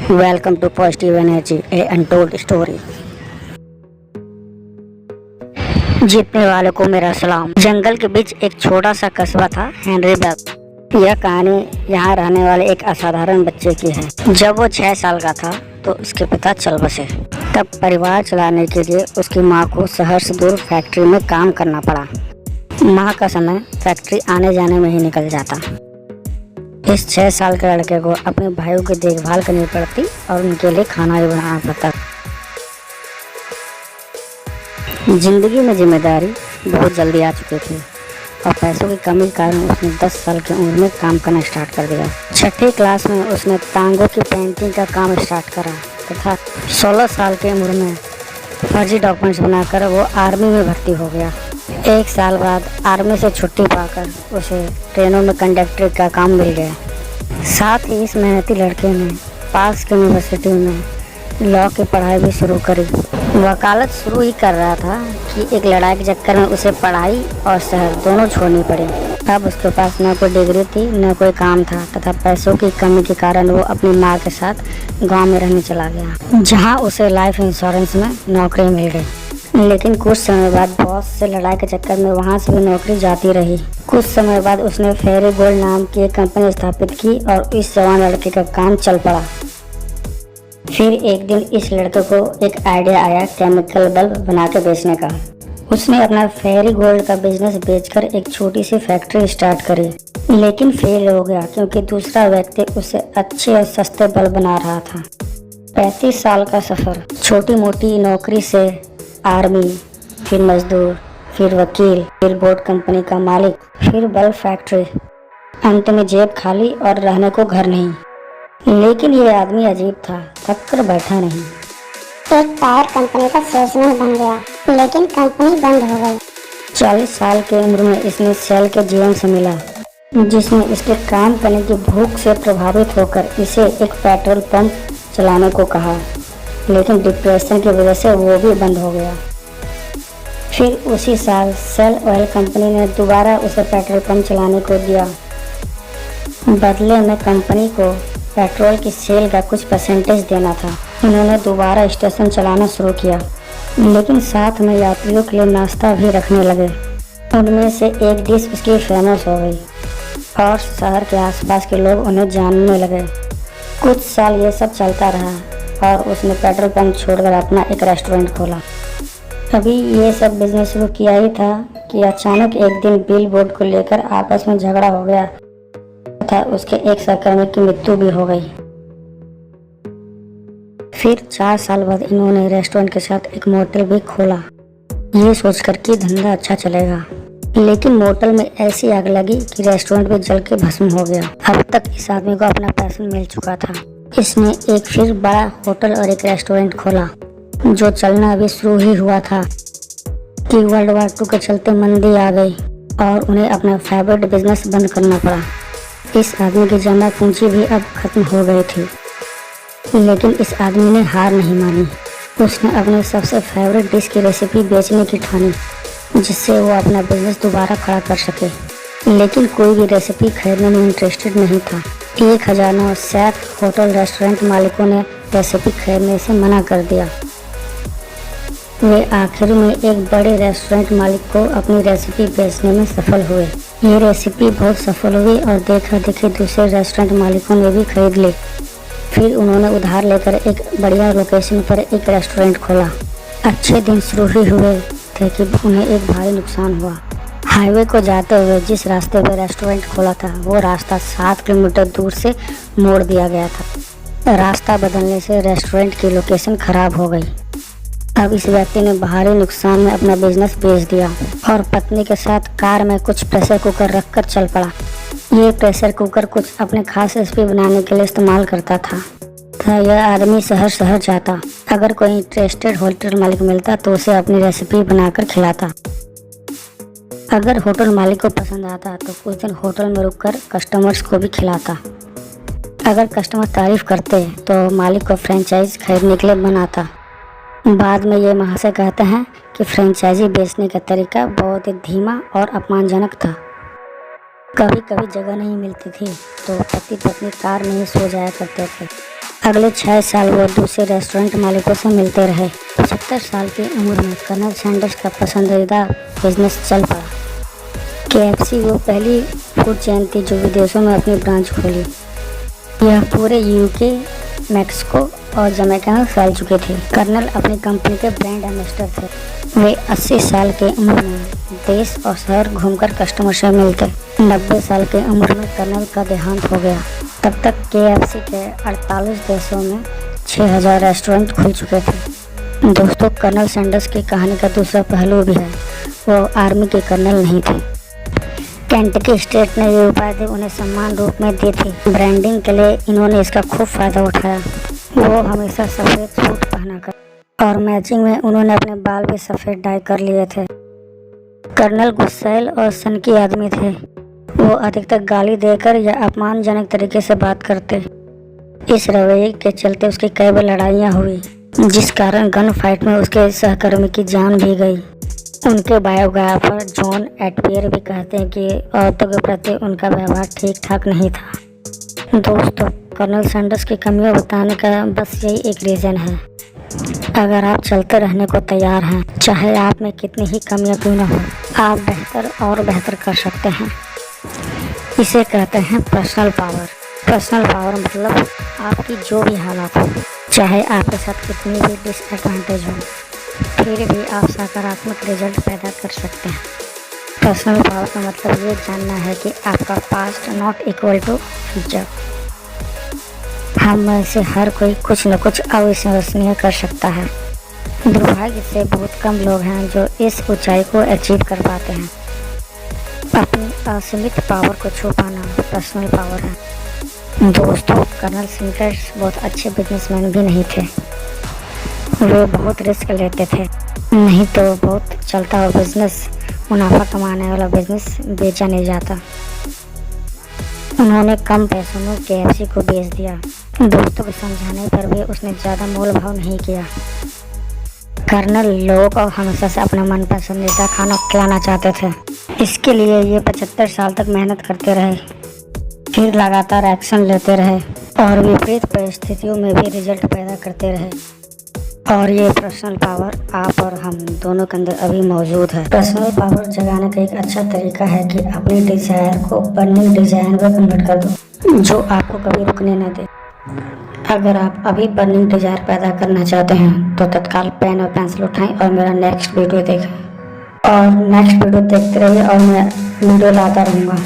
Welcome to Positive Energy, a untold story। जीतने वालों को मेरा सलाम। जंगल के बीच एक छोटा सा कस्बा था, हेनरीबर्ग। यह कहानी यहाँ रहने वाले एक असाधारण बच्चे की है। जब वो 6 साल का था तो उसके पिता चल बसे। तब परिवार चलाने के लिए उसकी माँ को शहर से दूर फैक्ट्री में काम करना पड़ा। माँ का समय फैक्ट्री आने जाने में ही निकल जाता। इस 6 साल के लड़के को अपने भाइयों की देखभाल करनी पड़ती और उनके लिए खाना भी बनाना पड़ता। जिंदगी में जिम्मेदारी बहुत जल्दी आ चुकी थी और पैसों की कमी के कारण उसने 10 साल की उम्र में काम करना स्टार्ट कर दिया। 6ठी क्लास में उसने टांगों की पेंटिंग का काम स्टार्ट करा तथा 16 साल की उम्र में फर्जी डॉक्यूमेंट्स बनाकर वो आर्मी में भर्ती हो गया। 1 साल बाद आर्मी से छुट्टी पाकर उसे ट्रेनों में कंडक्टर का काम मिल गया। साथ ही इस मेहनती लड़के ने पास की यूनिवर्सिटी में लॉ की पढ़ाई भी शुरू करी। वकालत शुरू ही कर रहा था कि एक लड़ाई के चक्कर में उसे पढ़ाई और शहर दोनों छोड़नी पड़ी। अब उसके पास न कोई डिग्री थी न कोई काम था तथा पैसों की कमी के कारण वो अपनी माँ के साथ गांव में रहने चला गया, जहां उसे लाइफ इंश्योरेंस में नौकरी मिल गई। लेकिन कुछ समय बाद बॉस से लड़ाई के चक्कर में वहां से भी नौकरी जाती रही। कुछ समय बाद उसने फेरी गोल्ड नाम की एक कंपनी स्थापित की और इस जवान लड़के का काम चल पड़ा। फिर एक दिन इस लड़के को एक आइडिया आया केमिकल बल्ब बना के बेचने का। उसने अपना फेरी गोल्ड का बिजनेस बेचकर एक छोटी सी फैक्ट्री स्टार्ट करी, लेकिन फेल हो गया क्योंकि दूसरा व्यक्ति उसे अच्छे और सस्ते बल्ब बना रहा था। 35 साल का सफर, छोटी मोटी नौकरी से आर्मी, फिर मजदूर, फिर वकील, फिर बोर्ड कंपनी का मालिक, फिर बल्ब फैक्ट्री। अंत में जेब खाली और रहने को घर नहीं। लेकिन ये आदमी अजीब था, थक कर बैठा नहीं। एक टायर कंपनी का सेल्समैन बन गया, लेकिन कंपनी बंद हो गई। 40 साल की उम्र में इसने सेल के जीवन से मिला, जिसने इसके काम करने की भूख से प्रभावित होकर इसे एक पेट्रोल पंप चलाने को कहा, लेकिन डिप्रेशन की वजह से वो भी बंद हो गया। फिर उसी साल सेल ऑयल कंपनी ने दोबारा उसे पेट्रोल पंप चलाने को दिया। बदले में कंपनी को पेट्रोल की सेल का कुछ परसेंटेज देना था। उन्होंने दोबारा स्टेशन चलाना शुरू किया, लेकिन साथ में यात्रियों के लिए नाश्ता भी रखने लगे। उनमें से एक डिश उसकी फेमस हो गई और शहर के आसपास के लोग उन्हें जानने लगे। कुछ साल ये सब चलता रहा और उसने पेट्रोल पंप छोड़कर अपना एक रेस्टोरेंट खोला। अभी ये सब बिजनेस शुरू किया ही था कि अचानक एक दिन बिल बोर्ड को लेकर आपस में झगड़ा हो गया तथा उसके एक सहकर्मी की मृत्यु भी हो गई। फिर 4 साल बाद इन्होंने रेस्टोरेंट के साथ एक मोटेल भी खोला, ये सोचकर कि धंधा अच्छा चलेगा। लेकिन मोटेल में ऐसी आग लगी कि रेस्टोरेंट भी जल के भस्म हो गया। अब तक इस आदमी को अपना पैशन मिल चुका था। इसने एक फिर बड़ा होटल और एक रेस्टोरेंट खोला, जो चलना अभी शुरू ही हुआ था कि वर्ल्ड वार 2 के चलते मंदी आ गई और उन्हें अपना फेवरेट बिजनेस बंद करना पड़ा। इस आदमी की जमा पूंजी भी अब खत्म हो गई थी, लेकिन इस आदमी ने हार नहीं मानी। उसने अपने सबसे फेवरेट डिश की रेसिपी बेचने की ठानी, जिससे वो अपना बिजनेस दोबारा खड़ा कर सके। लेकिन कोई भी रेसिपी खरीदने में इंटरेस्टेड नहीं था। 1009 शेफ होटल रेस्टोरेंट मालिकों ने रेसिपी खरीदने से मना कर दिया। वे आखिर में एक बड़े रेस्टोरेंट मालिक को अपनी रेसिपी बेचने में सफल हुए। ये रेसिपी बहुत सफल हुई और देखा देखी दूसरे रेस्टोरेंट मालिकों ने भी खरीद ली। फिर उन्होंने उधार लेकर एक बढ़िया लोकेशन पर एक रेस्टोरेंट खोला। अच्छे दिन शुरू ही हुए थे कि उन्हें एक भारी नुकसान हुआ। हाईवे को जाते हुए जिस रास्ते पर रेस्टोरेंट खोला था वो रास्ता 7 किलोमीटर दूर से मोड़ दिया गया था। रास्ता बदलने से रेस्टोरेंट की लोकेशन खराब हो गई। अब इस व्यक्ति ने भारी नुकसान में अपना बिजनेस बेच दिया और पत्नी के साथ कार में कुछ प्रेशर कुकर रखकर चल पड़ा। ये प्रेशर कुकर कुछ अपने खास रेसिपी बनाने के लिए इस्तेमाल करता था। यह आदमी शहर शहर जाता, अगर कोई इंटरेस्टेड होटल मालिक मिलता तो उसे अपनी रेसिपी बनाकर खिलाता। अगर होटल मालिक को पसंद आता तो कुछ दिन होटल में रुककर कस्टमर्स को भी खिलाता। अगर कस्टमर तारीफ करते तो मालिक को फ्रेंचाइज खरीदने के लिए बनाता। बाद में ये महाशय कहते हैं कि फ्रेंचाइजी बेचने का तरीका बहुत ही धीमा और अपमानजनक था। कभी कभी जगह नहीं मिलती थी तो पति पत्नी कार में ही सो जाया करते थे। अगले 6 साल वो दूसरे रेस्टोरेंट मालिकों से मिलते रहे। 75 साल की उम्र में कर्नल सैंडर्स का पसंदीदा बिजनेस चल पड़ा। KFC वो पहली फूड चेन थी जो विदेशों में अपनी ब्रांच खोली। यह पूरे UK, मैक्सिको और जमैका में फैल चुके थे। कर्नल अपनी कंपनी के ब्रांड एम्बेसडर थे। वे 80 साल की उम्र में देश और शहर घूमकर कस्टमर से मिलते। 90 साल की उम्र में कर्नल का देहांत हो गया। तब तक KFC के 48 देशों में 6000 रेस्टोरेंट खुल चुके थे। दोस्तों, कर्नल सैंडर्स की कहानी का दूसरा पहलू भी है। वो आर्मी के कर्नल नहीं थे। केंटकी स्टेट ने ये उपाधि उन्हें सम्मान रूप में दी थी। ब्रांडिंग के लिए इन्होंने इसका खूब फायदा उठाया। वो हमेशा सफ़ेद सूट पहना कर और मैचिंग में उन्होंने अपने बाल भी सफ़ेद डाई कर लिए थे। कर्नल गुस्सैल और सनकी आदमी थे। वो अधिकतर गाली देकर या अपमानजनक तरीके से बात करते। इस रवैये के चलते उसकी कई बार लड़ाइयाँ हुई, जिस कारण गन फाइट में उसके सहकर्मी की जान भी गई। उनके बायोग्राफर जॉन एटवियर भी कहते हैं कि औरतों के प्रति उनका व्यवहार ठीक ठाक नहीं था। दोस्तों, कर्नल सैंडर्स की कमियां बताने का बस यही एक रीज़न है। अगर आप चलते रहने को तैयार हैं, चाहे आप में कितनी ही कमियां क्यों न हो, आप बेहतर और बेहतर कर सकते हैं। इसे कहते हैं पर्सनल पावर। पर्सनल पावर मतलब आपकी जो भी हालात हो, चाहे आपके साथ कितनी भी डिसएडवांटेज हो, फिर भी आप सकारात्मक रिजल्ट पैदा कर सकते हैं। पर्सनल पावर का मतलब ये जानना है कि आपका past not equal to future. हम में से हर कोई कुछ न कुछ अविश्वसनीय कर सकता है। दुर्भाग्य से बहुत कम लोग हैं जो इस ऊंचाई को अचीव कर पाते हैं। अपनी असीमित पावर को छू पाना पर्सनल पावर है। दोस्तों, कर्नल सैंडर्स बहुत अच्छे बिजनेसमैन भी नहीं थे। वे बहुत रिस्क लेते थे, नहीं तो बहुत चलता हुआ बिजनेस, मुनाफा कमाने वाला बिजनेस बेचा नहीं जाता। उन्होंने कम पैसों में KFC को बेच दिया। दोस्तों के समझाने पर भी उसने ज़्यादा मोल भाव नहीं किया। कर्नल लोगों को हमेशा से अपना मन पसंदीदा खाना खिलाना चाहते थे। इसके लिए ये 75 साल तक मेहनत करते रहे, फिर लगातार एक्शन लेते रहे और विपरीत परिस्थितियों में भी रिजल्ट पैदा करते रहे। और ये पर्सनल पावर आप और हम दोनों के अंदर अभी मौजूद है। पर्सनल पावर जगाने का एक अच्छा तरीका है कि अपनी डिजायर को बर्निंग डिजायर में कन्वर्ट कर दो, जो आपको कभी रुकने न दे। अगर आप अभी बर्निंग डिजायर पैदा करना चाहते हैं तो तत्काल पेन और पेंसिल उठाएं और मेरा नेक्स्ट वीडियो देखें। और नेक्स्ट वीडियो देखते रहिए और मैं वीडियो लाता रहूँगा।